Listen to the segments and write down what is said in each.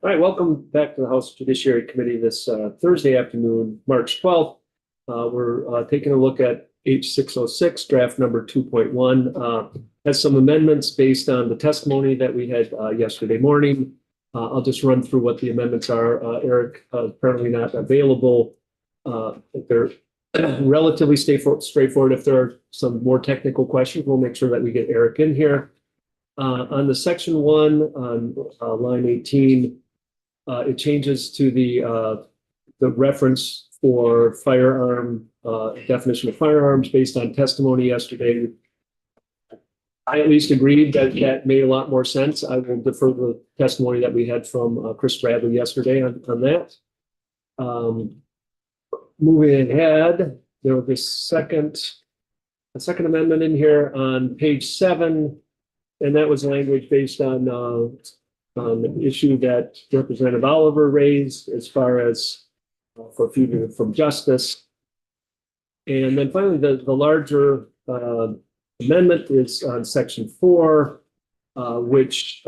All right, welcome back to the House Judiciary Committee this Thursday afternoon, March 12th. We're taking a look at H606, draft number 2.1. Has some amendments based on the testimony that we had yesterday morning. I'll just run through what the amendments are. Eric apparently not available. They're relatively straightforward. If there are some more technical questions, we'll make sure that we get Eric in here. On the section 1 on line 18, it changes to the reference for firearm, definition of firearms based on testimony yesterday. I at least agreed that that made a lot more sense. I will defer the testimony that we had from Chris Bradley yesterday on that. Moving ahead, there was a second amendment in here on page 7, and that was language based on the issue that Representative Oliver raised as far as for fugitive from justice. And then finally, the larger amendment is on section 4, which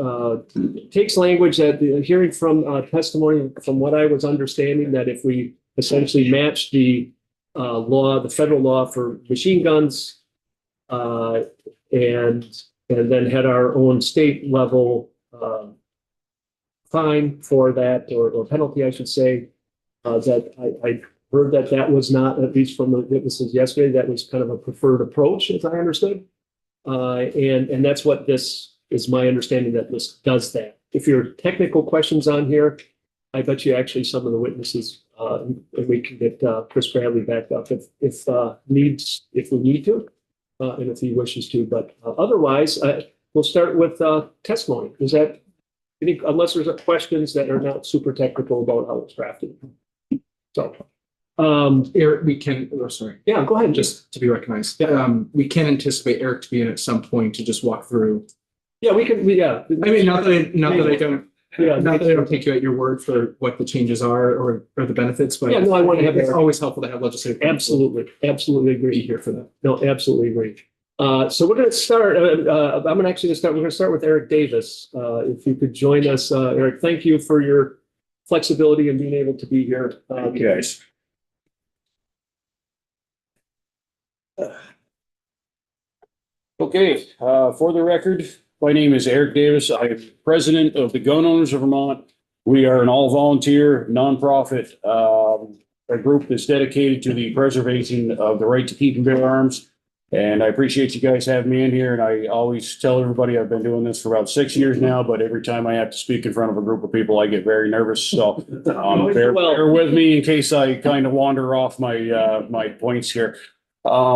takes language that hearing from testimony from what I was understanding, that if we essentially match the law, the federal law for machine guns, and then had our own state level fine for that, or penalty, I should say, that I heard that was not, at least from the witnesses yesterday, that was kind of a preferred approach, as I understood. And that's what this is, my understanding, that this does that. If there are technical questions on here, I bet you actually some of the witnesses, and we can get Chris Bradley back up if we need to, and if he wishes to. But otherwise, we'll start with testimony. Is that unless there's questions that are not super technical about how it's drafted? So, Eric, we can. Oh, sorry. Yeah, go ahead. Just to be recognized. We can anticipate Eric to be in at some point to just walk through. Yeah, we can. Yeah. I mean, not that I don't. Yeah, not that I don't take you at your word for what the changes are or the benefits, but yeah, no, I want to have. It's always helpful to have legislative. Absolutely agree here for that. No, absolutely agree. So we're going to start. We're going to start with Eric Davis. If you could join us, Eric. Thank you for your flexibility and being able to be here. Thank you, guys. Okay, for the record, my name is Eric Davis. I am president of the Gun Owners of Vermont. We are an all-volunteer, nonprofit, a group that's dedicated to the preservation of the right to keep and bear arms. And I appreciate you guys having me in here. And I always tell everybody I've been doing this for about 6 years now, but every time I have to speak in front of a group of people, I get very nervous. So bear with me in case I kind of wander off my points here. I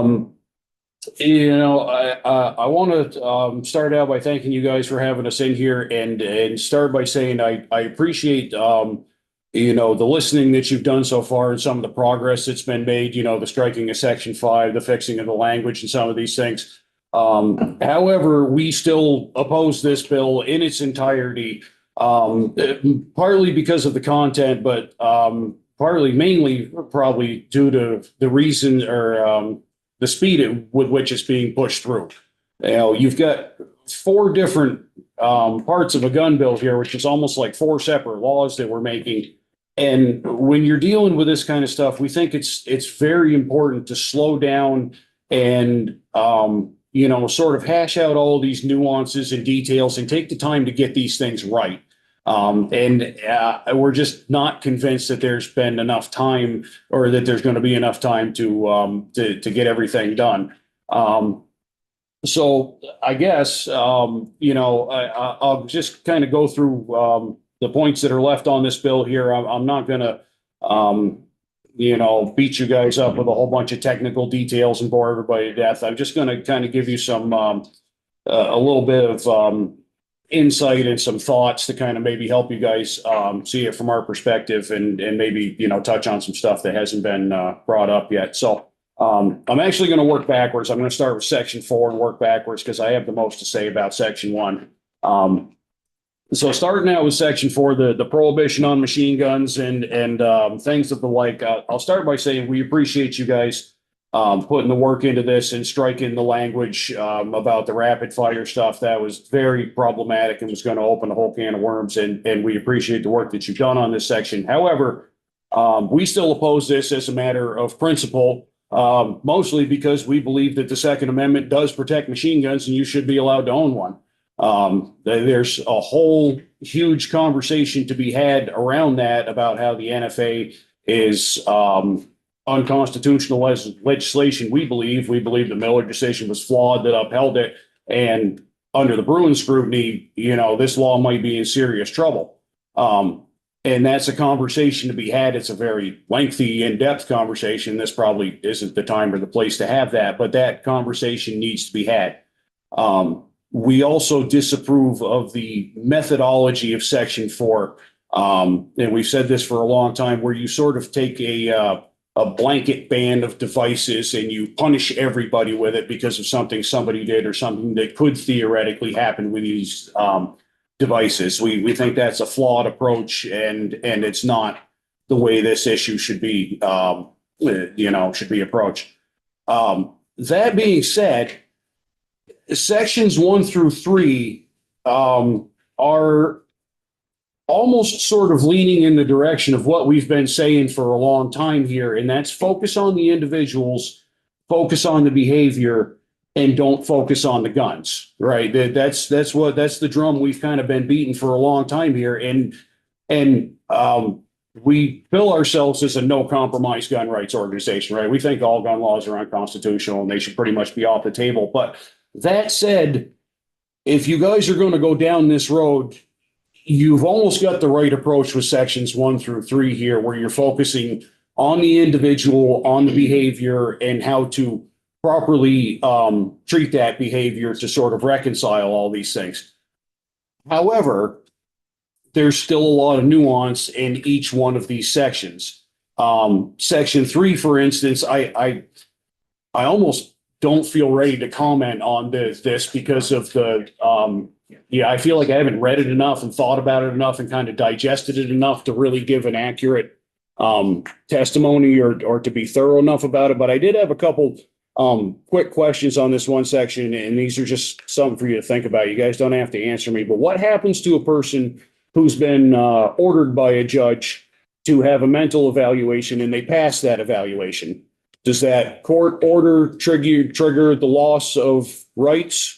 want to start out by thanking you guys for having us in here, and start by saying I appreciate the listening that you've done so far and some of the progress that's been made, the striking of section 5, the fixing of the language and some of these things. However, we still oppose this bill in its entirety, partly because of the content, but mainly probably due to the reason or the speed with which it's being pushed through. You've got 4 different parts of a gun bill here, which is almost like 4 separate laws that we're making. And when you're dealing with this kind of stuff, we think it's very important to slow down and sort of hash out all these nuances and details and take the time to get these things right. We're just not convinced that there's been enough time, or that there's going to be enough time to get everything done. So I guess I'll just kind of go through the points that are left on this bill here. I'm not going to beat you guys up with a whole bunch of technical details and bore everybody to death. I'm just going to kind of give you some a little bit of insight and some thoughts to kind of maybe help you guys see it from our perspective, and maybe touch on some stuff that hasn't been brought up yet. So I'm actually going to work backwards. I'm going to start with section 4 and work backwards because I have the most to say about section 1. So starting out with section 4, the prohibition on machine guns and things of the like. I'll start by saying we appreciate you guys putting the work into this and striking the language about the rapid fire stuff that was very problematic and was going to open a whole can of worms. And we appreciate the work that you've done on this section. However, we still oppose this as a matter of principle, mostly because we believe that the Second Amendment does protect machine guns and you should be allowed to own one. There's a whole huge conversation to be had around that about how the NFA is unconstitutional legislation. We believe the Miller decision was flawed, that upheld it. And under the Bruin scrutiny, this law might be in serious trouble. And that's a conversation to be had. It's a very lengthy, in-depth conversation. This probably isn't the time or the place to have that, but that conversation needs to be had. We also disapprove of the methodology of Section 4. And we've said this for a long time, where you sort of take a blanket ban of devices and you punish everybody with it because of something somebody did or something that could theoretically happen with these devices. We think that's a flawed approach, and it's not the way this issue should be, should be approached. That being said, sections 1 through 3 are almost sort of leaning in the direction of what we've been saying for a long time here, and that's focus on the individuals, focus on the behavior, and don't focus on the guns, right? That's the drum we've kind of been beating for a long time here, and we bill ourselves as a no compromise gun rights organization, right? We think all gun laws are unconstitutional and they should pretty much be off the table. But that said, if you guys are going to go down this road, you've almost got the right approach with sections 1 through 3 here, where you're focusing on the individual, on the behavior, and how to properly treat that behavior to sort of reconcile all these things. However, there's still a lot of nuance in each one of these sections. Section 3, for instance, I almost don't feel ready to comment on this because of the I feel like I haven't read it enough and thought about it enough and kind of digested it enough to really give an accurate testimony or to be thorough enough about it. But I did have a couple quick questions on this one section, and these are just something for you to think about. You guys don't have to answer me, but what happens to a person who's been ordered by a judge to have a mental evaluation and they pass that evaluation? Does that court order trigger the loss of rights?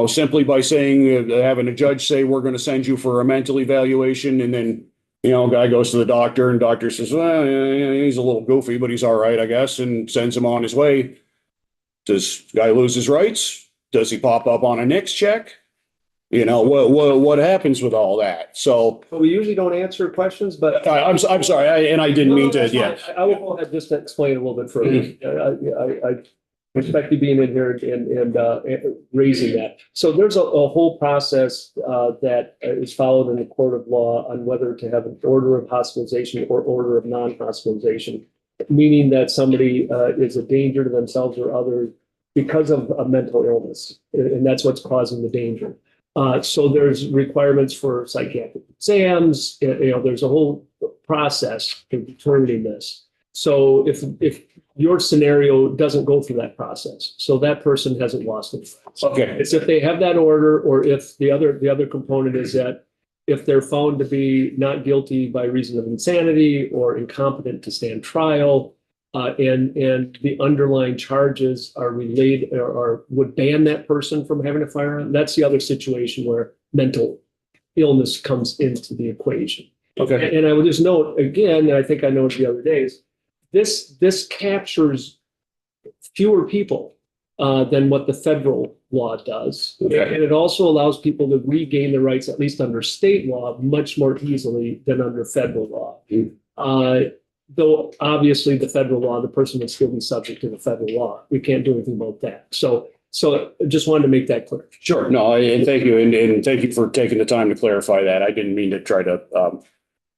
Simply by saying, having a judge say, we're going to send you for a mental evaluation, and then, a guy goes to the doctor and doctor says, well, he's a little goofy, but he's all right, I guess, and sends him on his way. Does the guy lose his rights? Does he pop up on a NICS check? What happens with all that? So But we usually don't answer questions, but I'm sorry, I didn't mean to. that's Yeah. fine. I will go ahead just to explain a little bit further. I respect you being in here and raising that. So there's a whole process that is followed in the court of law on whether to have an order of hospitalization or order of non-hospitalization, meaning that somebody is a danger to themselves or others because of a mental illness, and that's what's causing the danger. So there's requirements for psychiatric exams. There's a whole process for determining this. So if your scenario doesn't go through that process, so that person hasn't lost it. Okay. It's if they have that order, or if the other component is that if they're found to be not guilty by reason of insanity or incompetent to stand trial, and the underlying charges are related or would ban that person from having a firearm, that's the other situation where mental illness comes into the equation. Okay. And I would just note again, and I think I noted the other days, this captures fewer people than what the federal law does. Okay. And it also allows people to regain their rights, at least under state law, much more easily than under federal law. Though obviously the federal law, the person would still be subject to the federal law. We can't do anything about that. So I just wanted to make that clear. Sure. No, and thank you. And thank you for taking the time to clarify that. I didn't mean to try to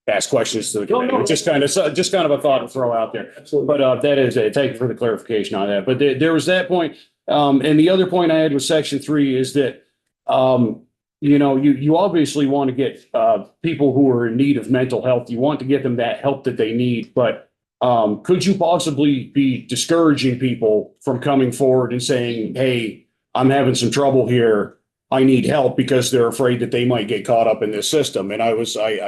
ask questions to the committee. No. Just kind of a thought to throw out there. Absolutely. But that is it. Thank you for the clarification on that. But there was that point. And the other point I had with section 3 is that, you obviously want to get people who are in need of mental health. You want to get them that help that they need. But could you possibly be discouraging people from coming forward and saying, hey, I'm having some trouble here. I need help, because they're afraid that they might get caught up in this system. And I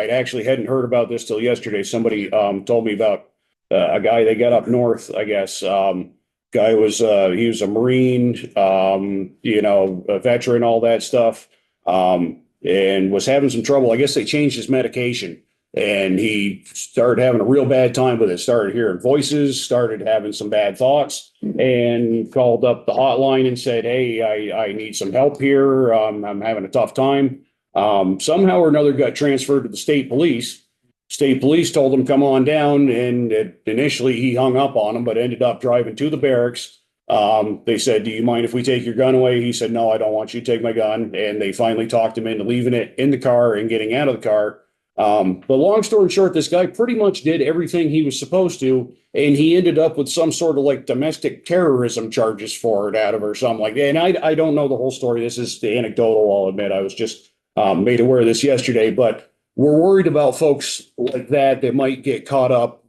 actually hadn't heard about this till yesterday. Somebody told me about a guy they got up north, I guess. Guy was he was a Marine, a veteran, all that stuff, and was having some trouble. I guess they changed his medication, and he started having a real bad time with it. Started hearing voices, started having some bad thoughts, and called up the hotline and said, hey, I need some help here. I'm having a tough time. Somehow or another got transferred to the state police. State police told him, come on down. And initially he hung up on them, but ended up driving to the barracks. They said, do you mind if we take your gun away? He said, no, I don't want you to take my gun. And they finally talked him into leaving it in the car and getting out of the car. But long story short, this guy pretty much did everything he was supposed to, and he ended up with some sort of like domestic terrorism charges for it out of or something like that. And I don't know the whole story. This is the anecdotal, I'll admit. I was just made aware of this yesterday, but we're worried about folks like that might get caught up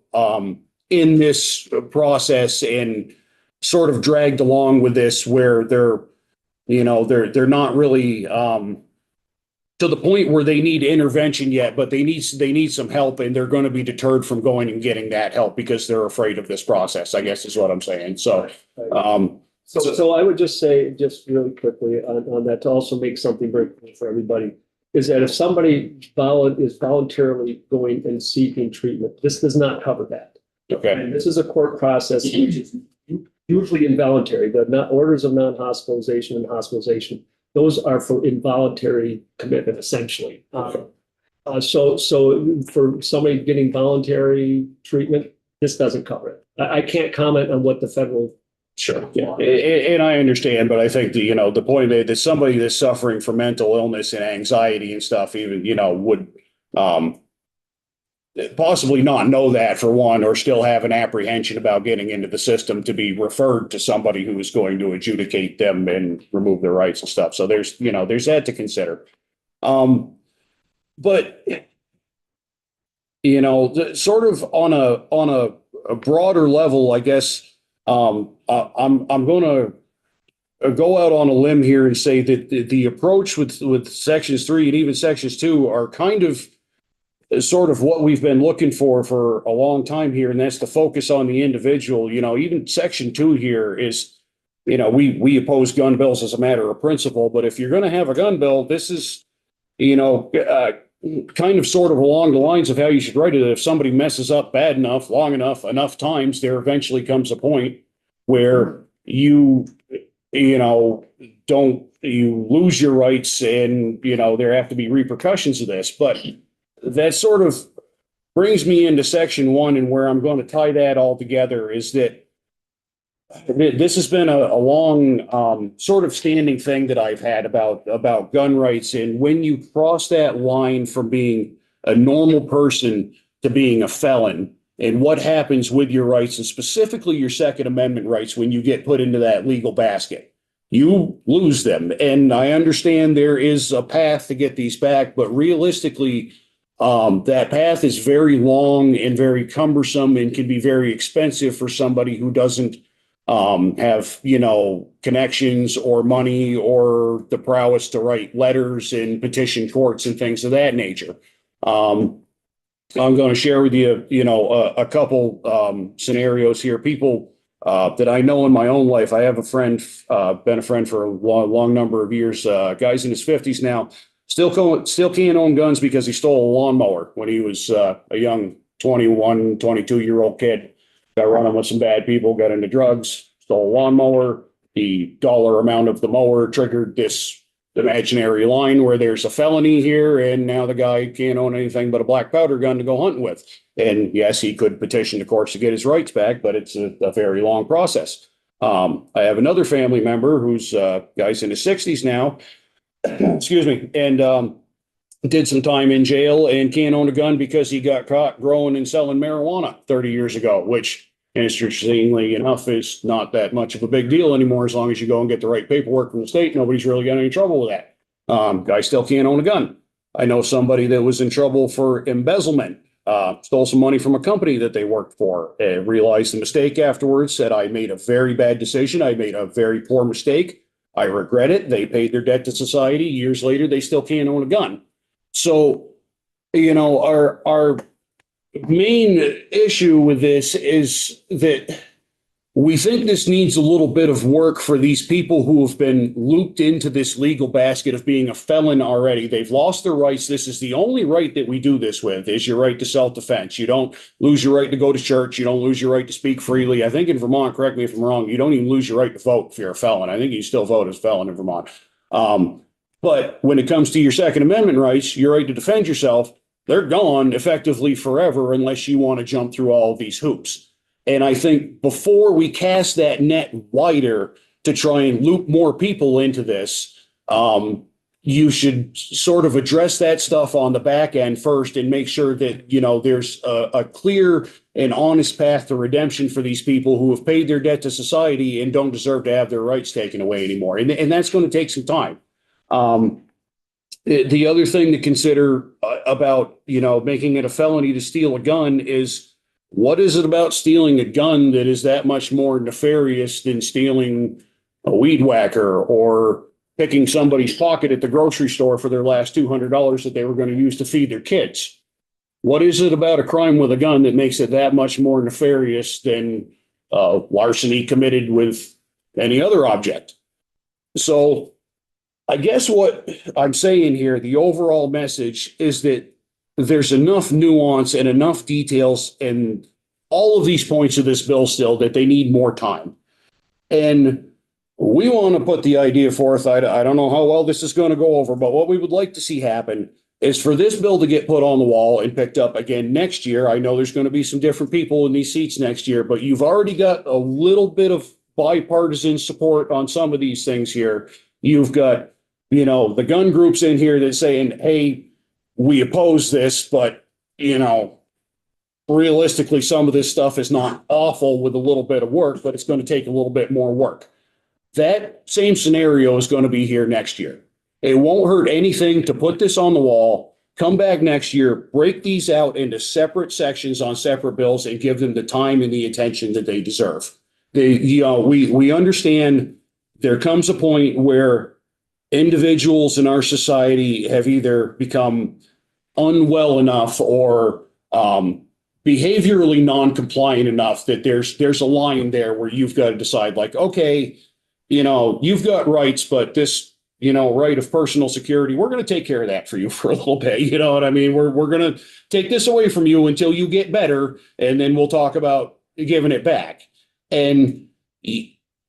in this process and sort of dragged along with this, where they're not really to the point where they need intervention yet, but they need some help, and they're going to be deterred from going and getting that help because they're afraid of this process, I guess is what I'm saying. So, So I would just say, just really quickly on that, to also make something very clear for everybody, is that if somebody is voluntarily going and seeking treatment, this does not cover that. okay. And this is a court process, which is usually involuntary. The orders of non-hospitalization and hospitalization, those are for involuntary commitment, essentially. So for somebody getting voluntary treatment, this doesn't cover it. I can't comment on what the federal. Sure. Yeah. And I understand, but I think the point that somebody that's suffering from mental illness and anxiety and stuff, even, would possibly not know that, for one, or still have an apprehension about getting into the system to be referred to somebody who is going to adjudicate them and remove their rights and stuff. So there's that to consider. But sort of on a broader level, I guess, I'm going to go out on a limb here and say that the approach with sections 3 and even sections 2 are kind of sort of what we've been looking for a long time here, and that's to focus on the individual. Even section 2 here is, we oppose gun bills as a matter of principle, but if you're going to have a gun bill, this is, kind of sort of along the lines of how you should write it. If somebody messes up bad enough, long enough times, there eventually comes a point where you lose your rights, and, there have to be repercussions of this. But that sort of brings me into section 1, and where I'm going to tie that all together is that this has been a long sort of standing thing that I've had about gun rights. And when you cross that line from being a normal person to being a felon, and what happens with your rights, and specifically your Second Amendment rights, when you get put into that legal basket, you lose them. And I understand there is a path to get these back, but realistically, that path is very long and very cumbersome, and can be very expensive for somebody who doesn't have, connections or money or the prowess to write letters and petition courts and things of that nature. I'm going to share with you, a couple scenarios here. People that I know in my own life. I have a friend, been a friend for a long number of years. Guy's in his 50s now, still can't own guns because he stole a lawnmower when he was a young 21, 22-year-old kid. Got running with some bad people, got into drugs, stole a lawnmower. The dollar amount of the mower triggered this imaginary line where there's a felony here, and now the guy can't own anything but a black powder gun to go hunting with. And yes, he could petition the courts to get his rights back, but it's a very long process. I have another family member who's guy's in his 60s now, excuse me, and did some time in jail and can't own a gun because he got caught growing and selling marijuana 30 years ago, which, interestingly enough, is not that much of a big deal anymore. As long as you go and get the right paperwork from the state, nobody's really got any trouble with that. Guy still can't own a gun. I know somebody that was in trouble for embezzlement stole some money from a company that they worked for, realized the mistake afterwards, said, I made a very bad decision. I made a very poor mistake. I regret it. They paid their debt to society. Years later, they still can't own a gun. So, our main issue with this is that we think this needs a little bit of work for these people who have been looped into this legal basket of being a felon already. They've lost their rights. This is the only right that we do this with, is your right to self-defense. You don't lose your right to go to church. You don't lose your right to speak freely. I think in Vermont, correct me if I'm wrong, you don't even lose your right to vote if you're a felon. I think you still vote as a felon in Vermont. But when it comes to your Second Amendment rights, your right to defend yourself, they're gone effectively forever unless you want to jump through all of these hoops. And I think before we cast that net wider to try and loop more people into this, you should sort of address that stuff on the back end first and make sure that, there's a clear and honest path to redemption for these people who have paid their debt to society and don't deserve to have their rights taken away anymore. And that's going to take some time. The other thing to consider about, making it a felony to steal a gun is, what is it about stealing a gun that is that much more nefarious than stealing a weed whacker or picking somebody's pocket at the grocery store for their last $200 that they were going to use to feed their kids? What is it about a crime with a gun that makes it that much more nefarious than larceny committed with any other object? So I guess what I'm saying here, the overall message is that there's enough nuance and enough details in all of these points of this bill still that they need more time. And we want to put the idea forth. I don't know how well this is going to go over, but what we would like to see happen is for this bill to get put on the wall and picked up again next year. I know there's going to be some different people in these seats next year, but you've already got a little bit of bipartisan support on some of these things here. You've got, the gun groups in here that's saying, hey, we oppose this, but, realistically, some of this stuff is not awful with a little bit of work, but it's going to take a little bit more work. That same scenario is going to be here next year. It won't hurt anything to put this on the wall, come back next year, break these out into separate sections on separate bills and give them the time and the attention that they deserve. We understand there comes a point where individuals in our society have either become unwell enough or behaviorally non-compliant enough that there's a line there where you've got to decide, like, okay, you've got rights, but this, right of personal security, we're going to take care of that for you for a little bit. You know what I mean? We're going to take this away from you until you get better, and then we'll talk about giving it back. And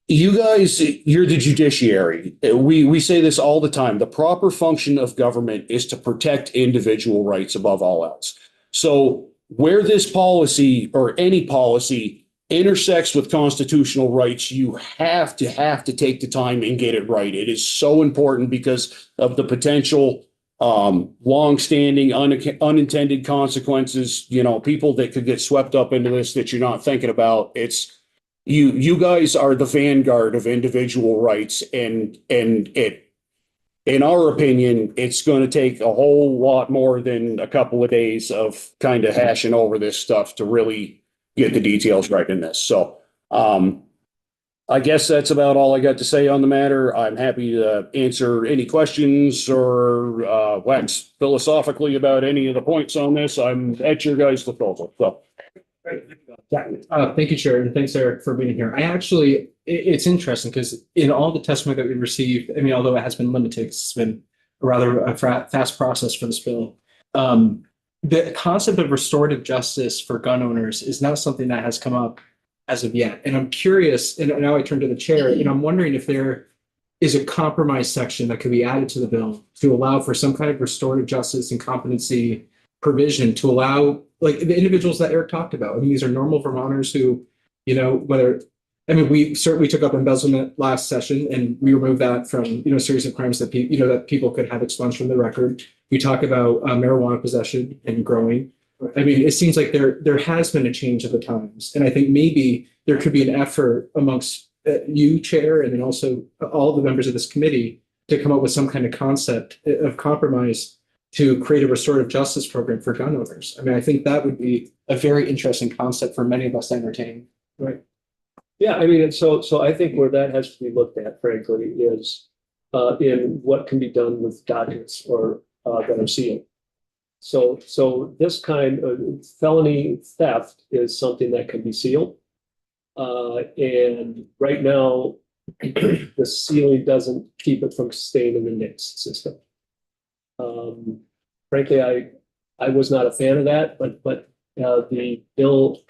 you guys, you're the judiciary. We say this all the time. The proper function of government is to protect individual rights above all else. So where this policy or any policy intersects with constitutional rights, you have to take the time and get it right. It is so important because of the potential long-standing unintended consequences, people that could get swept up into this that you're not thinking about. It's you guys are the vanguard of individual rights, and it, in our opinion, it's going to take a whole lot more than a couple of days of kind of hashing over this stuff to really get the details right in this. So I guess that's about all I got to say on the matter. I'm happy to answer any questions or wax philosophically about any of the points on this. I'm at your guys' disposal. So. Thank you, Chair, and thanks, Eric, for being here. It's interesting because in all the testimony that we received, although it has been limited, it's been a fast process for this bill. The concept of restorative justice for gun owners is not something that has come up as of yet. And I'm curious, and now I turn to the chair, I'm wondering if there is a compromise section that could be added to the bill to allow for some kind of restorative justice and competency provision to allow, like, the individuals that Eric talked about. These are normal Vermonters who, we certainly took up embezzlement last session, and we removed that from, a series of crimes that that people could have expunged from the record. We talk about marijuana possession and growing. It seems like there has been a change of the times, and I think maybe there could be an effort amongst you, Chair, and then also all the members of this committee to come up with some kind of concept of compromise to create a restorative justice program for gun owners. I mean, I think that would be a very interesting concept for many of us to entertain. Right. Yeah, I mean, so I think where that has to be looked at, frankly, is in what can be done with documents or that are sealed. So this kind of felony theft is something that can be sealed. And right now, the sealing doesn't keep it from staying in the NICS system. Frankly, I was not a fan of that, but the bill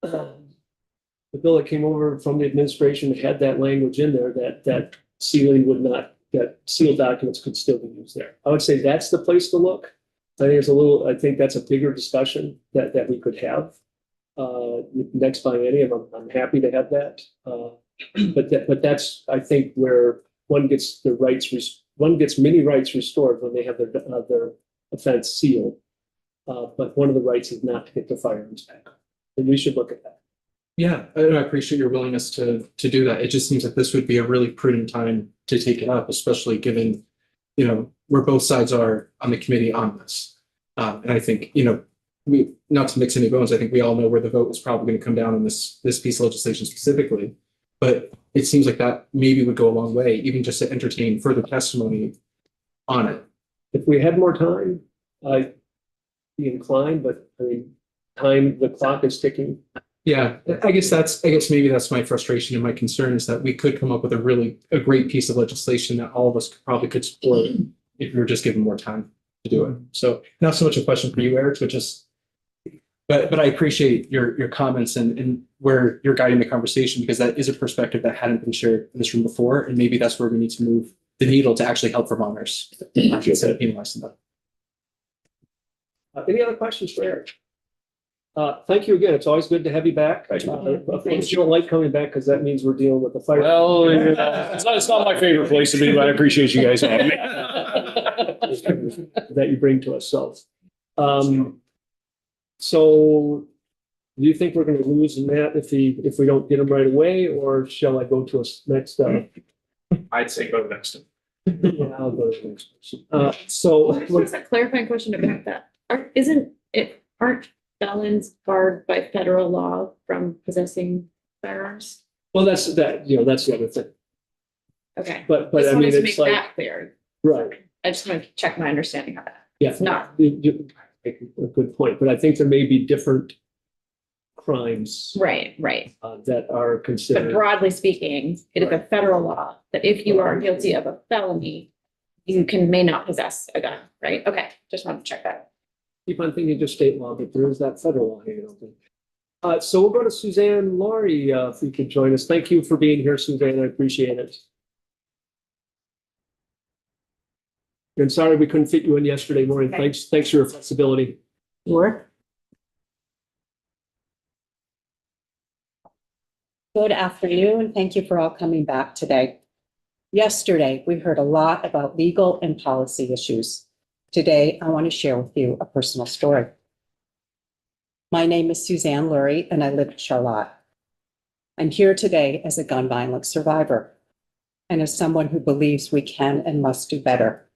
that came over from the administration had that language in there that sealing would not, that sealed documents could still be used there. I would say that's the place to look. I think that's a bigger discussion that we could have. Next biennium, I'm happy to have that. But that's, I think, where one gets the rights, one gets many rights restored when they have their offense sealed. But one of the rights is not to get the firearms back. And we should look at that. Yeah, I appreciate your willingness to do that. It just seems like this would be a really prudent time to take it up, especially given, where both sides are on the committee on this. And I think, we, not to mix any bones, I think we all know where the vote is probably going to come down on this piece of legislation specifically. But it seems like that maybe would go a long way, even just to entertain further testimony on it. If we had more time, I'd be inclined, but I mean, the clock is ticking. Yeah, I guess maybe that's my frustration and my concern is that we could come up with a great piece of legislation that all of us could support if we were just given more time to do it. So not so much a question for you, Eric, but I appreciate your comments and where you're guiding the conversation, because that is a perspective that hadn't been shared in this room before, and maybe that's where we need to move the needle to actually help Vermonters instead of penalizing them. Any other questions for Eric? Thank you again. It's always good to have you back. You don't like coming back because that means we're dealing with the fire. Well, it's not my favorite place to be, but I appreciate you guys having me. That you bring to us. So do you think we're going to lose Matt if we don't get him right away, or shall I go to us next? I'd say go next. Yeah, I'll go to the next person. So Just a clarifying question about that. Aren't felons barred by federal law from possessing firearms? well, that's the other thing. Okay. But Just I mean, wanted to it's make like that clear. right. I just want to check my understanding of that. Yeah, It's not. You make a good point, but I think there may be different crimes Right. that are But considered. broadly speaking, it is a federal law that if you are guilty of a felony, you may not possess a gun, right? Okay, just wanted to check that. Keep on thinking just state law, but there is that federal law hanging out there. So we'll go to Suzanne Laurie, if you could join us. Thank you for being here, Suzanne. I appreciate it. And sorry we couldn't fit you in yesterday morning. Okay. Thanks for your flexibility. Sure. Good afternoon. Thank you for all coming back today. Yesterday, we heard a lot about legal and policy issues. Today, I want to share with you a personal story. My name is Suzanne Lurie, and I live in Charlotte. I'm here today as a gun violence survivor and as someone who believes we can and must do better.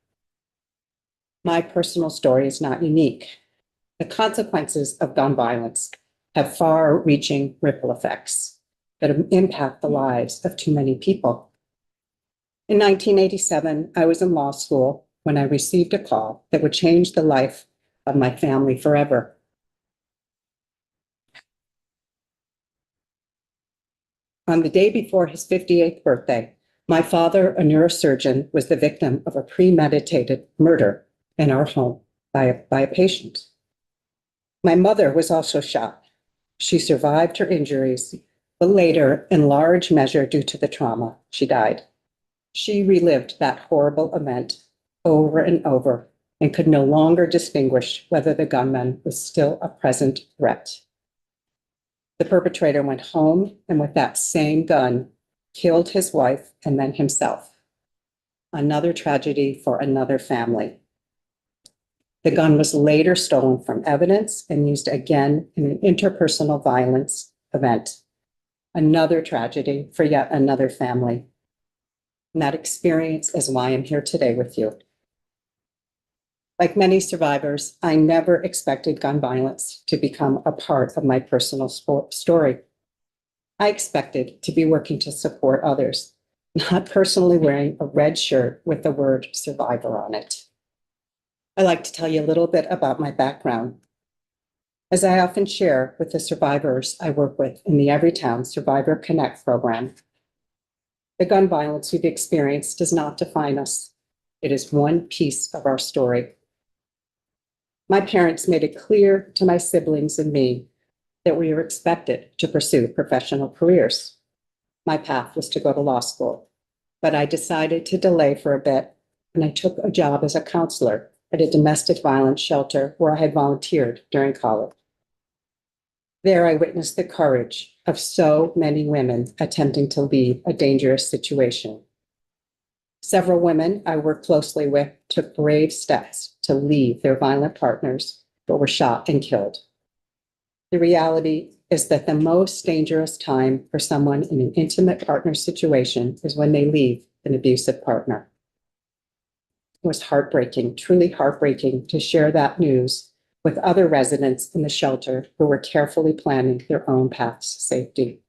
My personal story is not unique. The consequences of gun violence have far-reaching ripple effects that impact the lives of too many people. In 1987, I was in law school when I received a call that would change the life of my family forever. On the day before his 58th birthday, my father, a neurosurgeon, was the victim of a premeditated murder in our home by a patient. My mother was also shot. She survived her injuries, but later, in large measure due to the trauma, she died. She relived that horrible event over and over and could no longer distinguish whether the gunman was still a present threat. The perpetrator went home and with that same gun, killed his wife and then himself. Another tragedy for another family. The gun was later stolen from evidence and used again in an interpersonal violence event. Another tragedy for yet another family. And that experience is why I'm here today with you. Like many survivors, I never expected gun violence to become a part of my personal story. I expected to be working to support others, not personally wearing a red shirt with the word survivor on it. I'd like to tell you a little bit about my background. As I often share with the survivors I work with in the Everytown Survivor Connect program, the gun violence we've experienced does not define us. It is one piece of our story. My parents made it clear to my siblings and me that we were expected to pursue professional careers. My path was to go to law school, but I decided to delay for a bit, and I took a job as a counselor at a domestic violence shelter where I had volunteered during college. There, I witnessed the courage of so many women attempting to leave a dangerous situation. Several women I worked closely with took brave steps to leave their violent partners, but were shot and killed. The reality is that the most dangerous time for someone in an intimate partner situation is when they leave an abusive partner. It was heartbreaking, truly heartbreaking, to share that news with other residents in the shelter who were carefully planning their own paths to safety.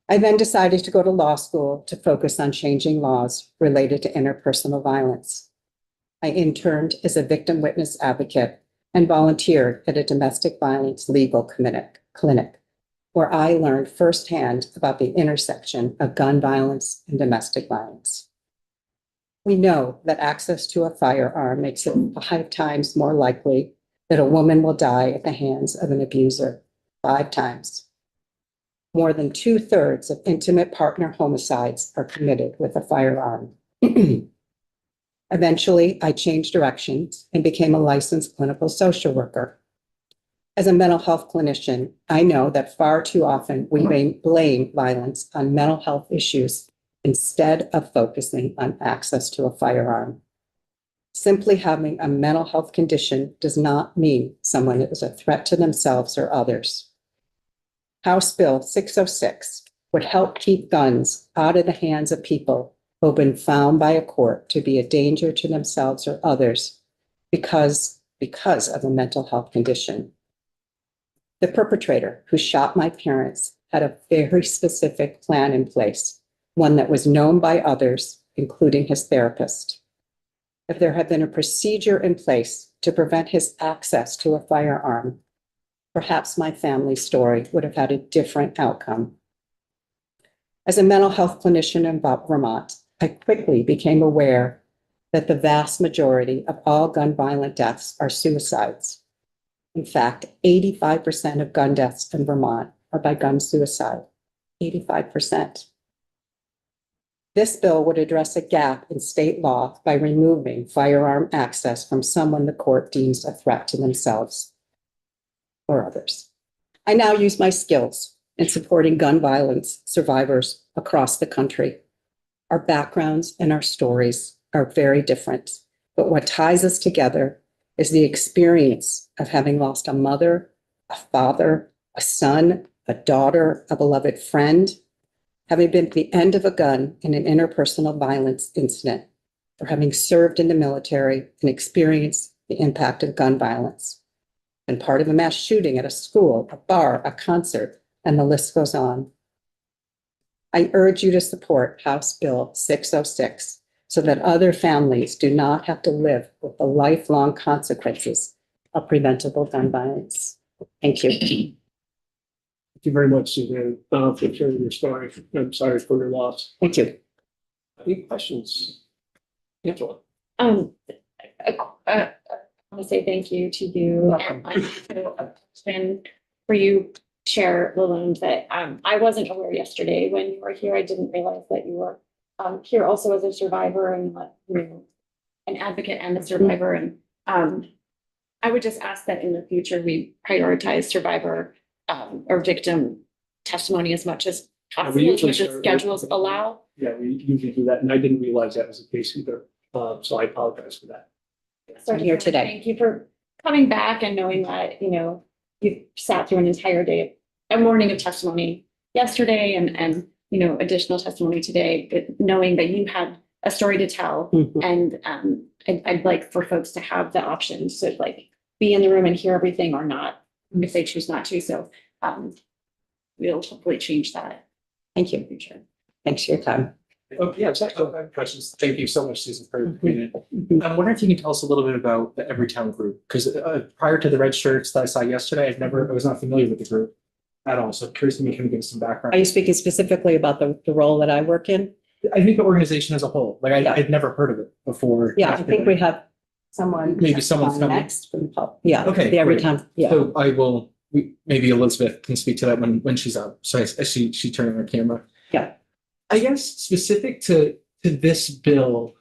I then decided to go to law school to focus on changing laws related to interpersonal violence. I interned as a victim witness advocate and volunteered at a domestic violence legal clinic, where I learned firsthand about the intersection of gun violence and domestic violence. We know that access to a firearm makes it 5 times more likely that a woman will die at the hands of an abuser. 5 times. More than 2/3 of intimate partner homicides are committed with a firearm. Eventually, I changed directions and became a licensed clinical social worker. As a mental health clinician, I know that far too often we blame violence on mental health issues instead of focusing on access to a firearm. Simply having a mental health condition does not mean someone is a threat to themselves or others. House Bill 606 would help keep guns out of the hands of people who have been found by a court to be a danger to themselves or others because of a mental health condition. The perpetrator who shot my parents had a very specific plan in place, one that was known by others, including his therapist. If there had been a procedure in place to prevent his access to a firearm, perhaps my family's story would have had a different outcome. As a mental health clinician in Vermont, I quickly became aware that the vast majority of all gun violent deaths are suicides. In fact, 85% of gun deaths in Vermont are by gun suicide. 85%. This bill would address a gap in state law by removing firearm access from someone the court deems a threat to themselves or others. I now use my skills in supporting gun violence survivors across the country. Our backgrounds and our stories are very different, but what ties us together is the experience of having lost a mother, a father, a son, a daughter, a beloved friend, having been at the end of a gun in an interpersonal violence incident, or having served in the military and experienced the impact of gun violence, and part of a mass shooting at a school, a bar, a concert, and the list goes on. I urge you to support House Bill 606 so that other families do not have to live with the lifelong consequences of preventable gun violence. Thank you. Thank you very much, Suzanne, for sharing your story. I'm sorry for your loss. Thank you. Any questions? Angela? I want to say thank you to you. And a question for you, Chair Lalonde, that I wasn't aware yesterday when you were here. I didn't realize that you were here also as a survivor and an advocate and a survivor. And I would just ask that in the future we prioritize survivor or victim testimony as much as possible, as much as schedules allow. Yeah, we usually do that, and I didn't realize that was the case either. So I apologize for that. So I'm here today. Thank you for coming back and knowing that, you sat through an entire day, a morning of testimony yesterday and additional testimony today, but knowing that you had a story to tell. Mhm. And I'd like for folks to have the options to like be in the room and hear everything or not, if they choose not to. So we'll hopefully change that Thank in you. the future. Thanks for your time. Oh, yeah, exactly. I have questions. Thank you so much, Susan, for being Mhm. in. I'm wondering if you can tell us a little bit about the Everytown group, because prior to the red shirts that I saw yesterday, I was not familiar with the group at all. So I'm curious if you can give us some Are background. you speaking specifically about the role that I work in? I think the organization as a whole, like Yeah. I'd never heard of it before. Yeah, I think we have someone. Maybe someone's on coming. next from the pub. Yeah. Okay, The every great. time. Yeah. So maybe Elizabeth can speak to that when she's up. So she turned on her camera. Yeah. I guess specific to this bill,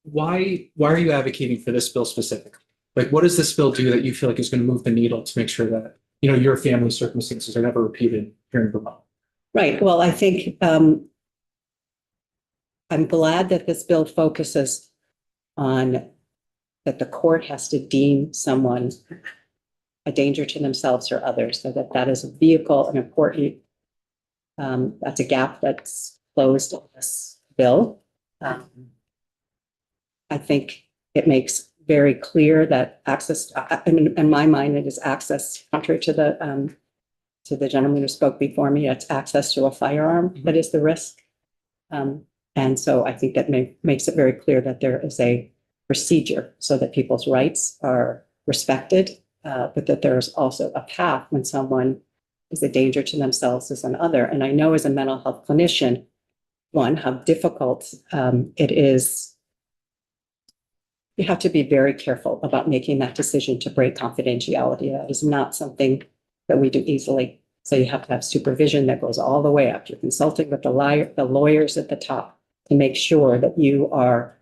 why are you advocating for this bill specifically? Like, what does this bill do that you feel like is going to move the needle to make sure that, your family circumstances are never repeated here in Vermont? Right. Well, I think I'm glad that this bill focuses on that the court has to deem someone a danger to themselves or others, so that is a vehicle, an important, that's a gap that's closed in this bill. I think it makes very clear that access, in my mind, it is access, contrary to the gentleman who spoke before me, it's access to a firearm that is the risk. And so I think that makes it very clear that there is a procedure so that people's rights are respected, but that there's also a path when someone is a danger to themselves as another. And I know as a mental health clinician, one, how difficult it is. You have to be very careful about making that decision to break confidentiality. That is not something that we do easily. So you have to have supervision that goes all the way up. You're consulting with the lawyers at the top to make sure that you are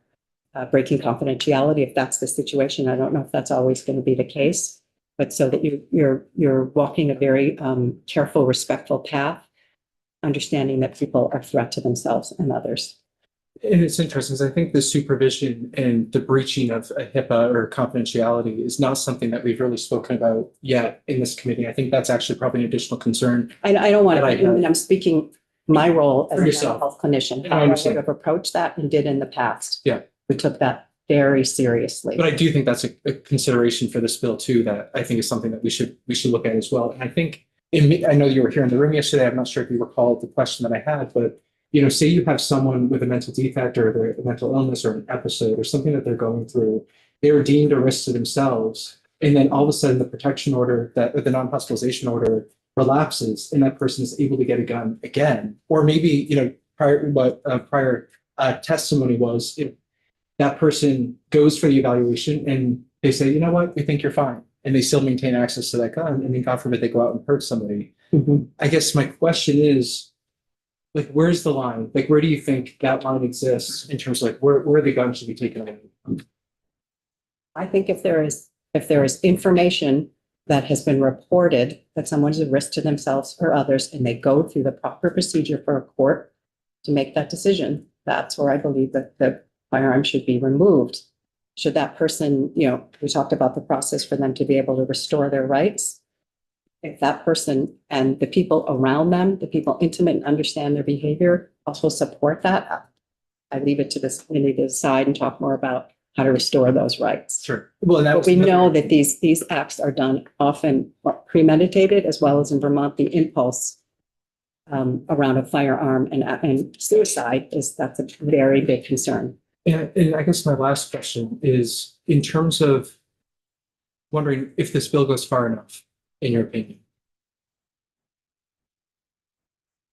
breaking confidentiality. If that's the situation, I don't know if that's always going to be the case, but so that you're walking a very careful, respectful path, understanding that people are a threat to themselves and others. And it's interesting because I think the supervision and the breaching of a HIPAA or confidentiality is not something that we've really spoken about yet in this committee. I think that's actually probably an additional concern. I don't want But I to, have- and I'm speaking my role as For a mental yourself. health clinician, I how I would understand. have approached that and did in the past. Yeah. We took that very seriously. But I do think that's a consideration for this bill too, that I think is something that we should look at as well. And I think, I know you were here in the room yesterday. I'm not sure if you recall the question that I had, but say you have someone with a mental defect or a mental illness or an episode or something that they're going through, they were deemed a risk to themselves. And then all of a sudden the protection order the non-hospitalization order relapses and that person is able to get a gun again. Or maybe, prior testimony was that person goes for the evaluation and they say, you know what, we think you're fine. And they still maintain access to that gun. And then God forbid they go out and hurt somebody. Mhm. I guess my question is, like, where's the line? Like, where do you think that line exists in terms of like where the gun should be taken away? I think if there is information that has been reported that someone is a risk to themselves or others, and they go through the proper procedure for a court to make that decision, that's where I believe that the firearm should be removed. Should that person, we talked about the process for them to be able to restore their rights. If that person and the people around them, the people intimate and understand their behavior, also support that, I leave it to this committee to decide and talk more about how to restore those rights. Sure. Well, and that But was we another- know that these acts are done often premeditated, as well as in Vermont, the impulse around a firearm and suicide that's a very big concern. And I guess my last question is in terms of wondering if this bill goes far enough, in your opinion.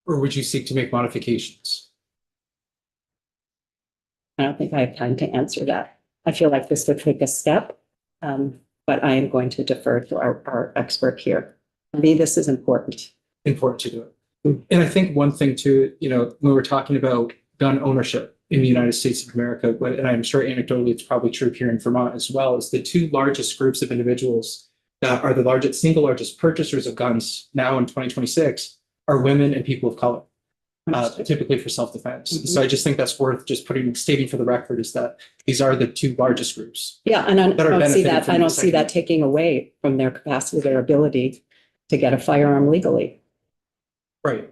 Or would you seek to make modifications? I don't think I have time to answer that. I feel like this would take a step, but I am going to defer to our expert here. For me, this is important. Important to do it. And I think one thing too, when we're talking about gun ownership in the United States of America, and I'm sure anecdotally it's probably true here in Vermont as well, is the two largest groups of individuals that are the single largest purchasers of guns now in 2026 are women and people of color, typically for self-defense. Mhm. So I just think that's worth just stating for the record is that these are the two largest groups. Yeah, and I That are don't see benefiting that. from I don't the see that second- taking away from their capacity, their ability to get a firearm legally. Right.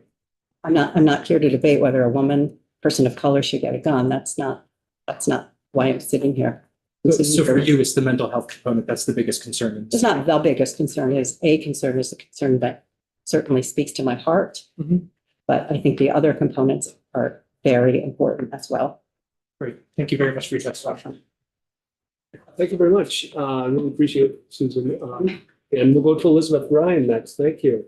I'm not here to debate whether a person of color should get a gun. That's not That's not why I'm sitting here. So for you, it's the mental health component. That's the biggest concern. It's not the biggest concern. Is a concern is a concern that certainly speaks to my heart. Mhm. But I think the other components are very important as well. Great. Thank you very much for your testimony. Thank you very much. I really appreciate it, Susan. And we'll go to Elizabeth Ryan next. Thank you.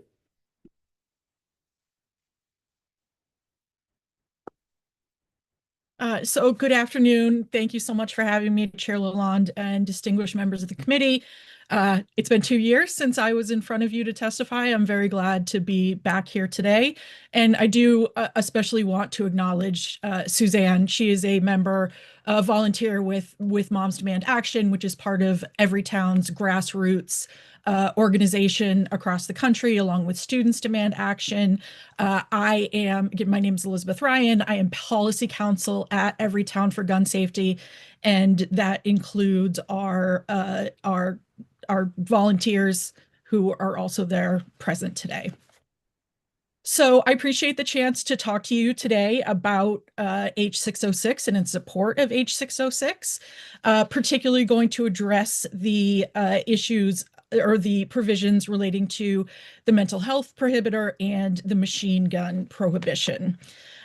So good afternoon. Thank you so much for having me, Chair Lalonde and distinguished members of the committee. It's been 2 years since I was in front of you to testify. I'm very glad to be back here today. And I do especially want to acknowledge Suzanne. She is a member, volunteer with Moms Demand Action, which is part of Everytown's grassroots organization across the country, along with Students Demand Action. My name is Elizabeth Ryan. I am policy counsel at Everytown for Gun Safety, and that includes our volunteers who are also there present today. So I appreciate the chance to talk to you today about H606 and in support of H606, particularly going to address the issues or the provisions relating to the mental health prohibitor and the machine gun prohibition.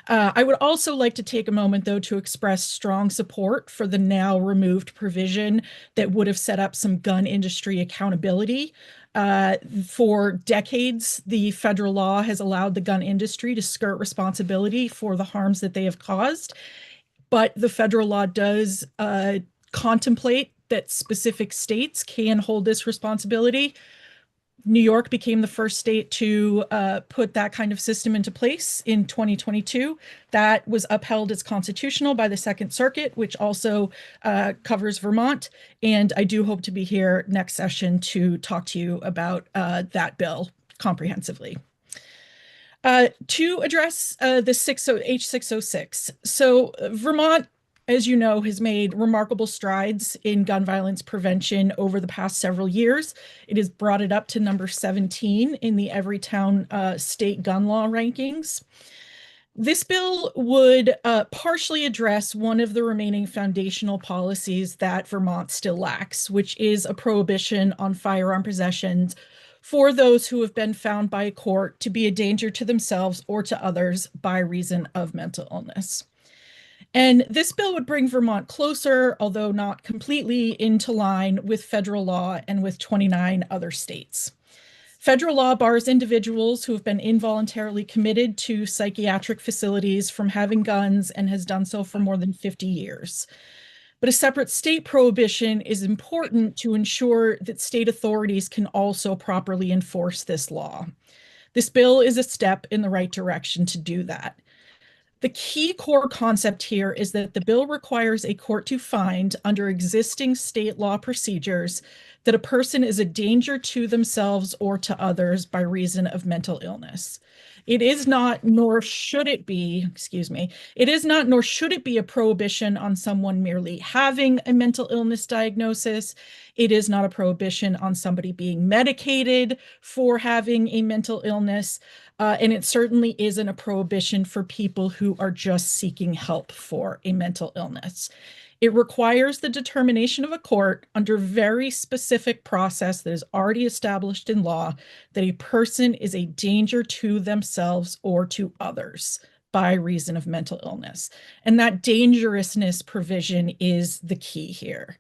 I would also like to take a moment, though, to express strong support for the now removed provision that would have set up some gun industry accountability. For decades, the federal law has allowed the gun industry to skirt responsibility for the harms that they have caused, but the federal law does contemplate that specific states can hold this responsibility. New York became the first state to put that kind of system into place in 2022. That was upheld as constitutional by the Second Circuit, which also covers Vermont. And I do hope to be here next session to talk to you about that bill comprehensively. To address the H606. So Vermont, as you know, has made remarkable strides in gun violence prevention over the past several years. It has brought it up to number 17 in the Everytown state gun law rankings. This bill would partially address one of the remaining foundational policies that Vermont still lacks, which is a prohibition on firearm possessions for those who have been found by a court to be a danger to themselves or to others by reason of mental illness. And this bill would bring Vermont closer, although not completely, into line with federal law and with 29 other states. Federal law bars individuals who have been involuntarily committed to psychiatric facilities from having guns and has done so for more than 50 years. But a separate state prohibition is important to ensure that state authorities can also properly enforce this law. This bill is a step in the right direction to do that. The key core concept here is that the bill requires a court to find, under existing state law procedures, that a person is a danger to themselves or to others by reason of mental illness. It is not, nor should it be, it is not, nor should it be a prohibition on someone merely having a mental illness diagnosis. It is not a prohibition on somebody being medicated for having a mental illness. And it certainly isn't a prohibition for people who are just seeking help for a mental illness. It requires the determination of a court under very specific process that is already established in law that a person is a danger to themselves or to others by reason of mental illness. And that dangerousness provision is the key here.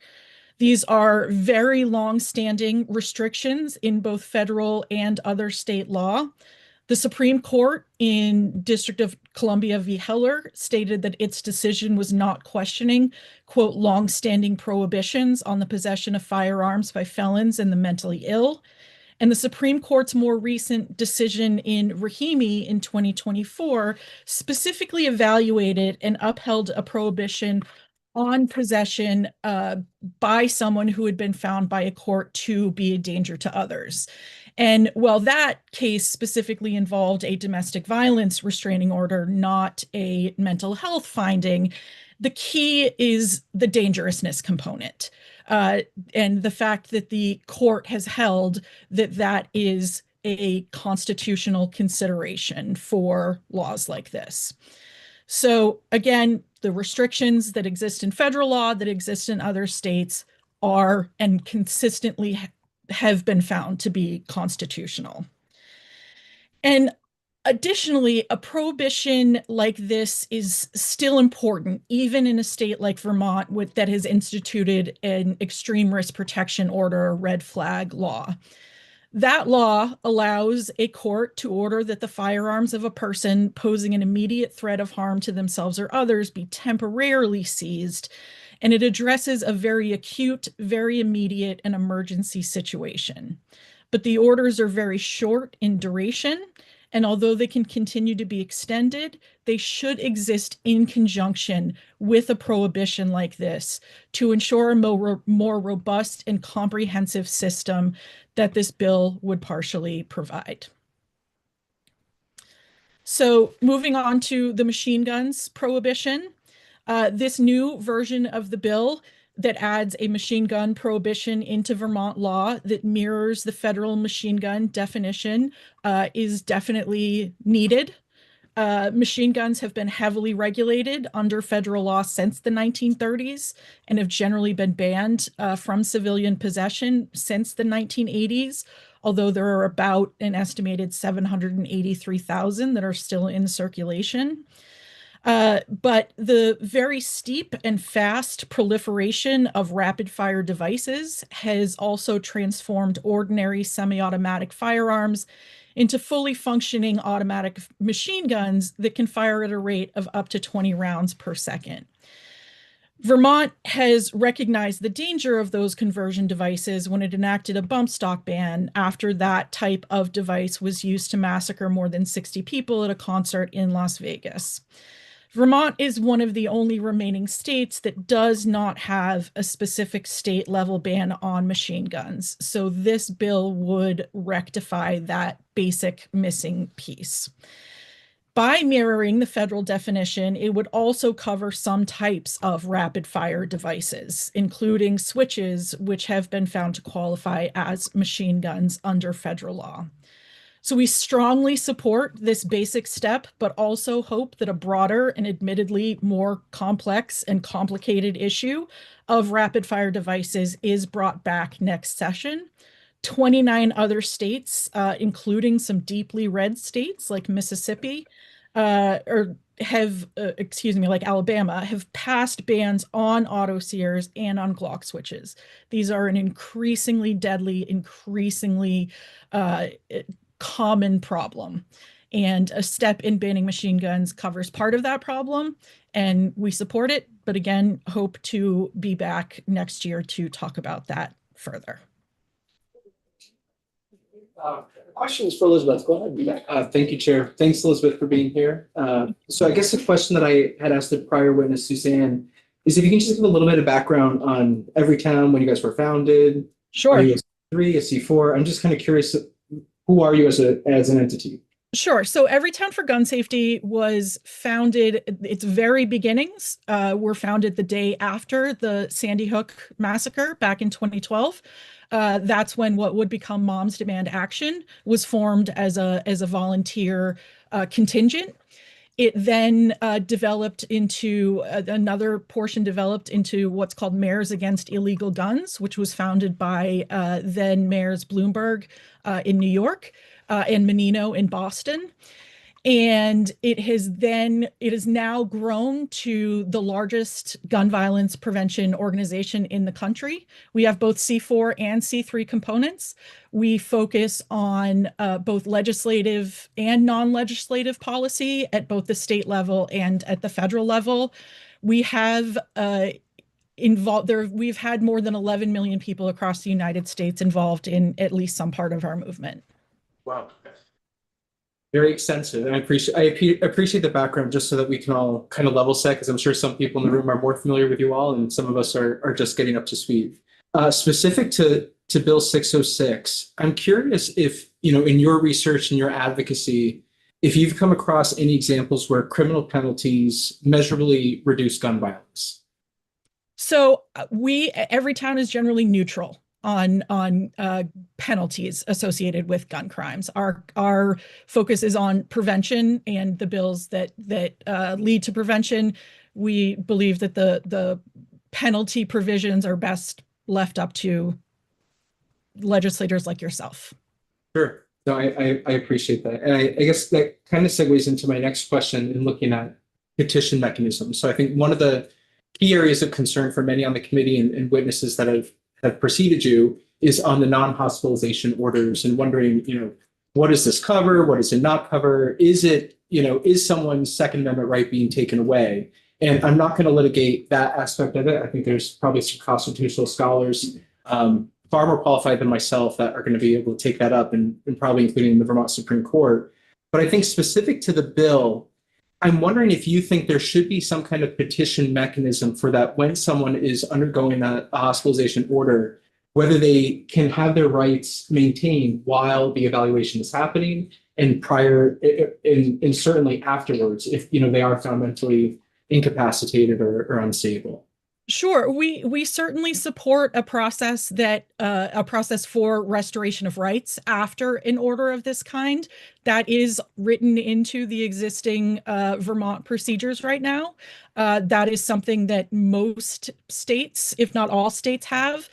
These are very long-standing restrictions in both federal and other state law. The Supreme Court in District of Columbia v. Heller stated that its decision was not questioning, quote, long-standing prohibitions on the possession of firearms by felons and the mentally ill. And the Supreme Court's more recent decision in Rahimi in 2024 specifically evaluated and upheld a prohibition on possession by someone who had been found by a court to be a danger to others. And while that case specifically involved a domestic violence restraining order, not a mental health finding, the key is the dangerousness component. And the fact that the court has held that that is a constitutional consideration for laws like this. So again, the restrictions that exist in federal law, that exist in other states, are and consistently have been found to be constitutional. And additionally, a prohibition like this is still important, even in a state like Vermont that has instituted an extreme risk protection order, red flag law. That law allows a court to order that the firearms of a person posing an immediate threat of harm to themselves or others be temporarily seized, and it addresses a very acute, very immediate, and emergency situation. But the orders are very short in duration, and although they can continue to be extended, they should exist in conjunction with a prohibition like this to ensure a more robust and comprehensive system that this bill would partially provide. So moving on to the machine guns prohibition, this new version of the bill that adds a machine gun prohibition into Vermont law that mirrors the federal machine gun definition is definitely needed. Machine guns have been heavily regulated under federal law since the 1930s and have generally been banned from civilian possession since the 1980s, although there are about an estimated 783,000 that are still in circulation. But the very steep and fast proliferation of rapid fire devices has also transformed ordinary semi-automatic firearms into fully functioning automatic machine guns that can fire at a rate of up to 20 rounds per second. Vermont has recognized the danger of those conversion devices when it enacted a bump stock ban after that type of device was used to massacre more than 60 people at a concert in Las Vegas. Vermont is one of the only remaining states that does not have a specific state level ban on machine guns. So this bill would rectify that basic missing piece. By mirroring the federal definition, it would also cover some types of rapid fire devices, including switches, which have been found to qualify as machine guns under federal law. So we strongly support this basic step, but also hope that a broader and admittedly more complex and complicated issue of rapid fire devices is brought back next session. 29 other states, including some deeply red states like Mississippi, like Alabama, have passed bans on auto sears and on Glock switches. These are an increasingly deadly, increasingly common problem. And a step in banning machine guns covers part of that problem, and we support it, but again, hope to be back next year to talk about that further. Questions for Elizabeth? Go ahead. Thank you, Chair. Thanks, Elizabeth, for being here. So I guess the question that I had asked the prior witness, Suzanne, is if you can just give a little bit of background on Everytown, when you guys were founded. Sure. Are you a C3, a C4? I'm just kind of curious, who are you as an entity? Sure. So Everytown for Gun Safety was founded, its very beginnings were founded the day after the Sandy Hook massacre back in 2012. That's when what would become Moms Demand Action was formed as a volunteer contingent. It then developed into another portion developed into what's called Mayors Against Illegal Guns, which was founded by then Mayors Bloomberg in New York and Menino in Boston. And it has now grown to the largest gun violence prevention organization in the country. We have both C4 and C3 components. We focus on both legislative and non-legislative policy at both the state level and at the federal level. We have we've had more than 11 million people across the United States involved in at least some part of our movement. Wow. Very extensive. And I appreciate the background just so that we can all kind of level set, because I'm sure some people in the room are more familiar with you all and some of us are just getting up to speed. Specific to Bill 606, I'm curious if, in your research and your advocacy, if you've come across any examples where criminal penalties measurably reduce gun violence. So Everytown is generally neutral on penalties associated with gun crimes. Our focus is on prevention and the bills that lead to prevention. We believe that the penalty provisions are best left up to legislators like yourself. Sure. No, I appreciate that. And I guess that kind of segues into my next question in looking at petition mechanisms. So I think one of the key areas of concern for many on the committee and witnesses that have preceded you is on the non-hospitalization orders and wondering, what does this cover? What does it not cover? Is it, is someone's Second Amendment right being taken away? And I'm not going to litigate that aspect of it. I think there's probably some constitutional scholars far more qualified than myself that are going to be able to take that up, and probably including the Vermont Supreme Court. But I think specific to the bill, I'm wondering if you think there should be some kind of petition mechanism for that when someone is undergoing a hospitalization order, whether they can have their rights maintained while the evaluation is happening and prior and certainly afterwards, if they are found mentally incapacitated or unstable. Sure, we certainly support a process for restoration of rights after an order of this kind that is written into the existing Vermont procedures right now. That is something that most states, if not all states, have.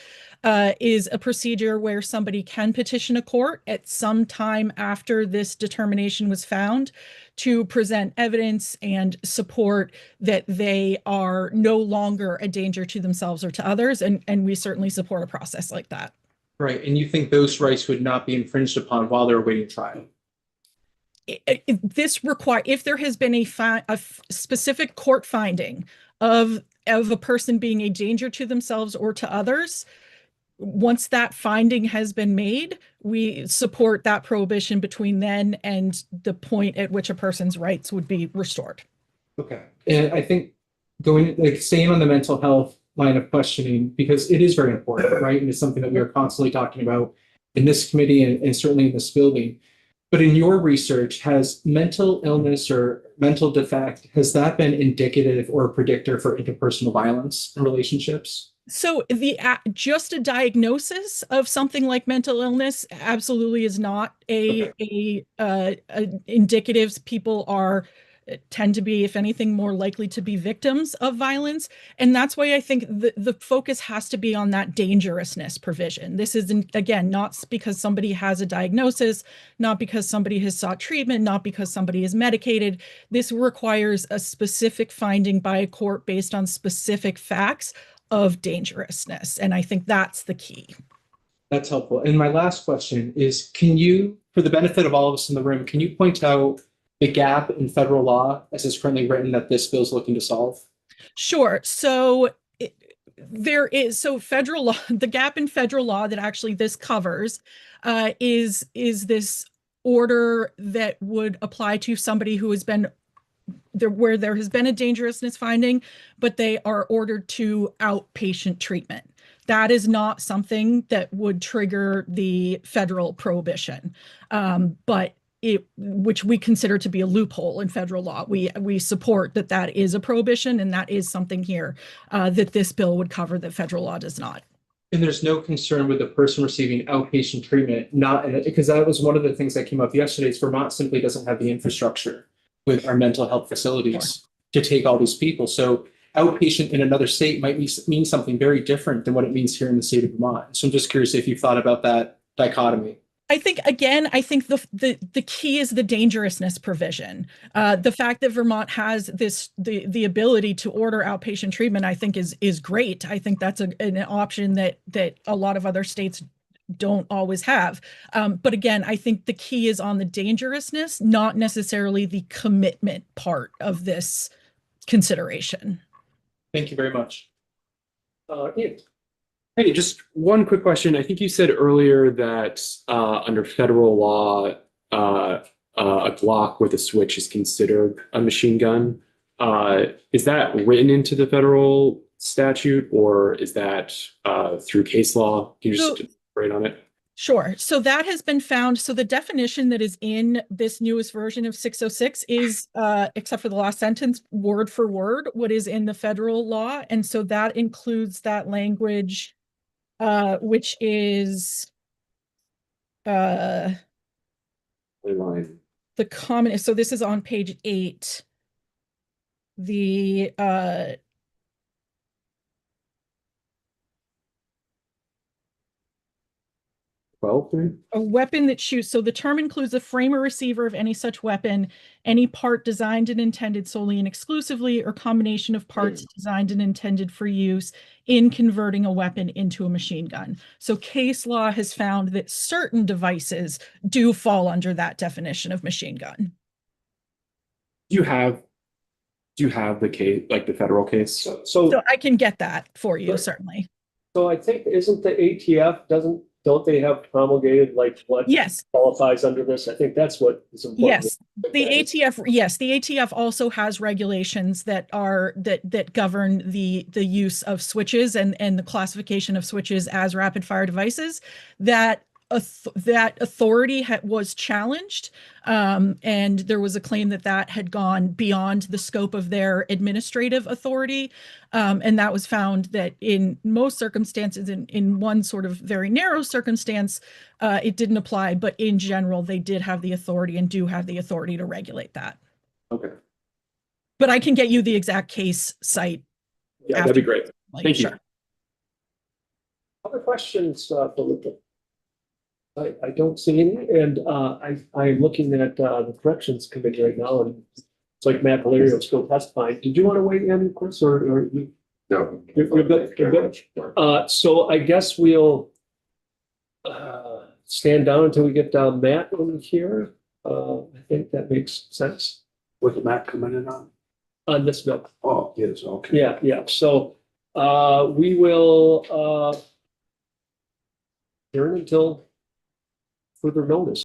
Is a procedure where somebody can petition a court at some time after this determination was found to present evidence and support that they are no longer a danger to themselves or to others. And we certainly support a process like that. Right. And you think those rights would not be infringed upon while they're awaiting trial? If there has been a specific court finding of a person being a danger to themselves or to others, once that finding has been made, we support that prohibition between then and the point at which a person's rights would be restored. Okay. And I think staying on the mental health line of questioning, because it is very important, right? And it's something that we are constantly talking about in this committee and certainly in this building. But in your research, has mental illness or mental defect, has that been indicative or a predictor for interpersonal violence in relationships? So just a diagnosis of something like mental illness absolutely is not a indicative. People tend to be, if anything, more likely to be victims of violence. And that's why I think the focus has to be on that dangerousness provision. This isn't, again, not because somebody has a diagnosis, not because somebody has sought treatment, not because somebody is medicated. This requires a specific finding by a court based on specific facts of dangerousness. And I think that's the key. That's helpful. And my last question is, can you, for the benefit of all of us in the room, can you point out the gap in federal law as it's currently written that this bill is looking to solve? Sure. So federal law, the gap in federal law that actually this covers is this order that would apply to somebody who has been where there has been a dangerousness finding, but they are ordered to outpatient treatment. That is not something that would trigger the federal prohibition, which we consider to be a loophole in federal law. We support that is a prohibition, and that is something here that this bill would cover that federal law does not. And there's no concern with the person receiving outpatient treatment, because that was one of the things that came up yesterday. Is Vermont simply doesn't have the infrastructure with our mental health facilities to take all these people. So outpatient in another state might mean something very different than what it means here in the state of Vermont. So I'm just curious if you've thought about that dichotomy. I think the key is the dangerousness provision. The fact that Vermont has the ability to order outpatient treatment, I think is great. I think that's an option that a lot of other states don't always have. But again, I think the key is on the dangerousness, not necessarily the commitment part of this consideration. Thank you very much. Ian. Hey, just one quick question. I think you said earlier that under federal law, a Glock with a switch is considered a machine gun. Is that written into the federal statute, or is that through case law? Can you just elaborate on it? Sure. So that has been found. So the definition that is in this newest version of 606 is, except for the last sentence, word for word, what is in the federal law. And so that includes that language. which is Line. the common, so this is on page 8. The 12. a weapon that shoots, so the term includes a frame or receiver of any such weapon, any part designed and intended solely and exclusively, or combination of parts designed and intended for use in converting a weapon into a machine gun. So case law has found that certain devices do fall under that definition of machine gun. Do you have the case, like the federal case? So I can get that for you, But- certainly. So I think, isn't the ATF, don't they have promulgated like what Yes, qualifies under this? I think that's what is important. yes. The ATF also has regulations that govern the use of switches and the classification of switches as rapid fire devices. That authority was challenged, and there was a claim that had gone beyond the scope of their administrative authority, and that was found that in most circumstances, in one sort of very narrow circumstance, it didn't apply, but in general, they did have the authority and do have the authority to regulate that. Okay. But I can get you the exact case site. Yeah, that'd be great. Like, Thank you. sure. Other questions, Philippa? I don't see any, and I'm looking at the corrections committee right now, and it's like Matt Valerio is still testifying. Did you want to weigh in, Chris, or you? No. You're good, you're good. So I guess we'll stand down until we get Matt in here. I think that makes sense With the map coming in on this bill. Oh, yes, okay. Yeah. So we will adjourn until further notice.